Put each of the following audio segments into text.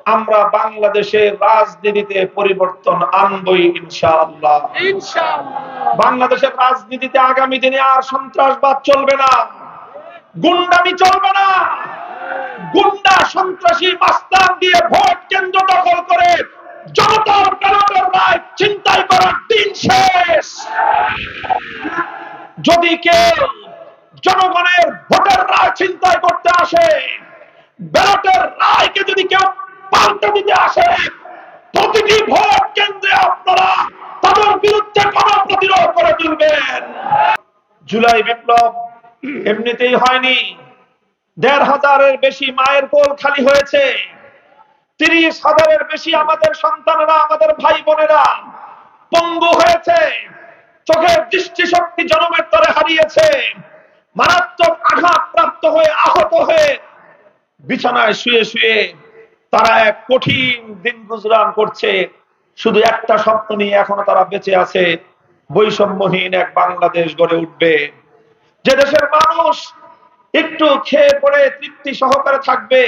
আমরা বাংলাদেশের রাজনীতিতে পরিবর্তন আনবই ইনশাআল্লাহ। বাংলাদেশের রাজনীতিতে আগামী দিনে আর সন্ত্রাসবাদ চলবে না, গুন্ডামি চলবে না। গুন্ডা সন্ত্রাসী মাস্তান দিয়ে ভোট কেন্দ্র দখল করে জনতার ব্যালটের রায় ছিনতাই করার দিন শেষ। যদি কেউ জনগণের ভোটের রায় ছিনতাই করতে আসে, ব্যালটের রায়কে যদি কেউ পাল্টে দিতে আসে, প্রতিটি ভোট কেন্দ্রে আপনারা তাদের বিরুদ্ধে গণপ্রতিরোধ করে তুলবেন। জুলাই বিপ্লব এমনিতেই হয়নি। ১৫০০০-এর বেশি মায়ের কোল খালি হয়েছে, ৩০,০০০-এর বেশি আমাদের সন্তানেরা, আমাদের ভাই বোনেরা পঙ্গু হয়েছে, চোখের দৃষ্টিশক্তি জনমের তরে হারিয়েছে, মারাত্মক আঘাতপ্রাপ্ত হয়ে আহত হয়ে বিছানায় শুয়ে শুয়ে তারা এক কঠিন দিন গুজরান করছে। শুধু একটা স্বপ্ন নিয়ে এখনো তারা বেঁচে আছে, বৈষম্যহীন এক বাংলাদেশ গড়ে উঠবে, যে দেশের মানুষ একটু খেয়ে পড়ে তৃপ্তি সহকারে থাকবে,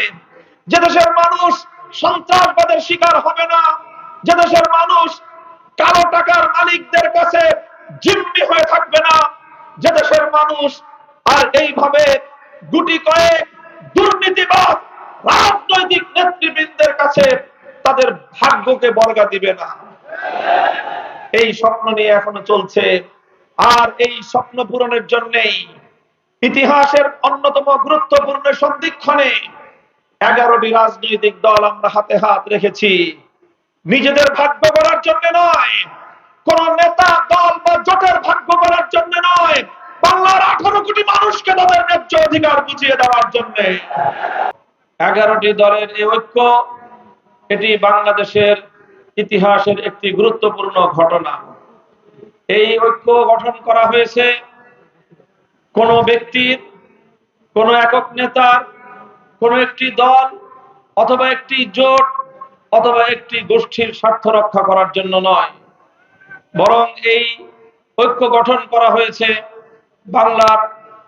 যে দেশের মানুষ সন্ত্রাসবাদের শিকার হবে না, যে দেশের মানুষ কালো টাকার মালিকদের কাছে জিম্মি হয়ে থাকবে না, যে দেশের মানুষ আর এইভাবে গুটি কয়েক দুর্নীতিবাদ রাজনৈতিক নেতৃবৃন্দের কাছে তাদের ভাগ্যকে বর্গা দিবে না। এই স্বপ্ন নিয়ে এখনো চলছে। আর এই স্বপ্ন পূরণের জন্যই ইতিহাসের অন্যতম গুরুত্বপূর্ণ সন্ধিক্ষণে 11টি রাজনৈতিক দল আমরা হাতে হাত রেখেছি, নিজেদের ভাগ্য গড়ার জন্য নয়, কোন নেতা দল বা জোটের ভাগ্য গড়ার জন্য নয়, বাংলার 18 কোটি মানুষকে তাদের ন্যায্য অধিকার বুঝিয়ে দেওয়ার জন্য। 11টি দলের এই ঐক্য, এটি বাংলাদেশের ইতিহাসের একটি গুরুত্বপূর্ণ ঘটনা। এই ঐক্য গঠন করা হয়েছে কোন ব্যক্তির, কোন একক নেতার, কোন একটি দল অথবা একটি জোট অথবা একটি গোষ্ঠীর স্বার্থ রক্ষা করার জন্য নয়, বরং এই ঐক্য গঠন করা হয়েছে বাংলার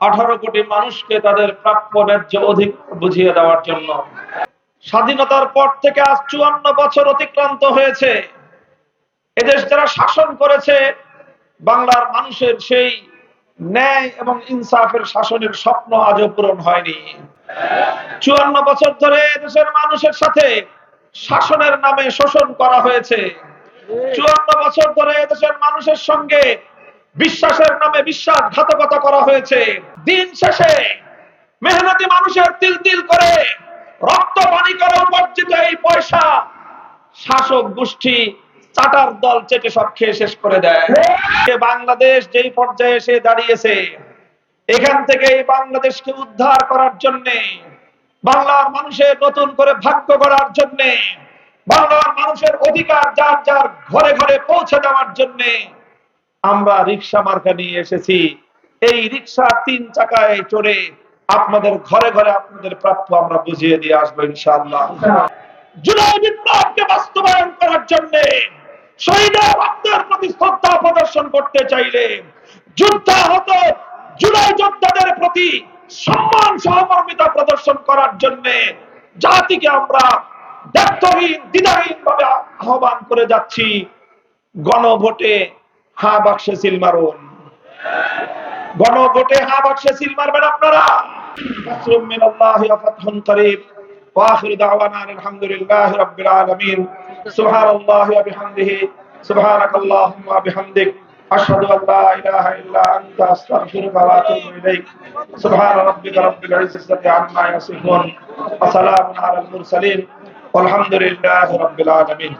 18 কোটি মানুষকে তাদের প্রাপ্য ন্যায্য অধিকার বুঝিয়ে দেওয়ার জন্য। স্বাধীনতার পর থেকে আজ 54 বছর অতিক্রান্ত হয়েছে। এদেশ যারা শাসন করেছে, বাংলার মানুষের সেই ন্যায় এবং ইনসাফের শাসনের স্বপ্ন আজও পূরণ হয়নি। 54 বছর ধরে দেশের মানুষের সাথে শাসনের নামে শোষণ করা হয়েছে। 54 বছর ধরে দেশের মানুষের সঙ্গে বিশ্বাসের নামে বিশ্বাসঘাতকতা করা হয়েছে। দিন শেষে মেহনতি মানুষের তিল তিল করে রক্ত পানি করে উপার্জিত এই পয়সা শাসক গোষ্ঠী চাটার দল চেটে সব খেয়ে শেষ করে দেয়। বাংলাদেশ যেই পর্যায়ে এসে দাঁড়িয়েছে, এখান থেকে এই বাংলাদেশকে উদ্ধার করার জন্য, বাংলার মানুষের নতুন করে ভাগ্য গড়ার জন্য, বাংলার মানুষের অধিকার যার যার ঘরে ঘরে পৌঁছে দেওয়ার জন্য আমরা রিকশা মার্কা নিয়ে এসেছি। এই রিকশা 3 চাকায় চড়ে আপনাদের ঘরে ঘরে আপনাদের প্রাপ্য আমরা বুঝিয়ে দিয়ে আসবো ইনশাআল্লাহ। জুলাই বিপ্লবকে বাস্তবায়ন করার জন্য, শহীদের রক্তের প্রতি শ্রদ্ধা প্রদর্শন করতে চাইলে, যুদ্ধাহত জুলাই যোদ্ধাদের প্রতি সম্মান সহমর্মিতা প্রদর্শন করার জন্য জাতিকে আমরা দ্ব্যর্থহীন দ্বিধাহীন ভাবে আহ্বান করে যাচ্ছি, গণভোটে হা বাক্সে সিল মারুন। গণভোটে হা বাক্সে সিল মারবেন আপনারা। নাসরুম মিনাল্লাহি ওয়া ফাতহুন করিব। ওয়া আখিরু দাওয়ানা আলহামদুলিল্লাহি রাব্বিল আলামিন। সুবহানাল্লাহি ওয়া বিহামদিহি, সুবহানাকাল্লাহুম্মা ওয়া বিহামদিক, আশহাদু আল লা ইলাহা ইল্লা আনতা আস্তাগফিরুকা ওয়া আতুবু ইলাইক। সুবহানা রাব্বিকা রাব্বিল ইজ্জাতি আম্মা ইয়াসিফুন ওয়া সালামুন আলাল মুরসালিন ওয়ালহামদুলিল্লাহি রাব্বিল আলামিন।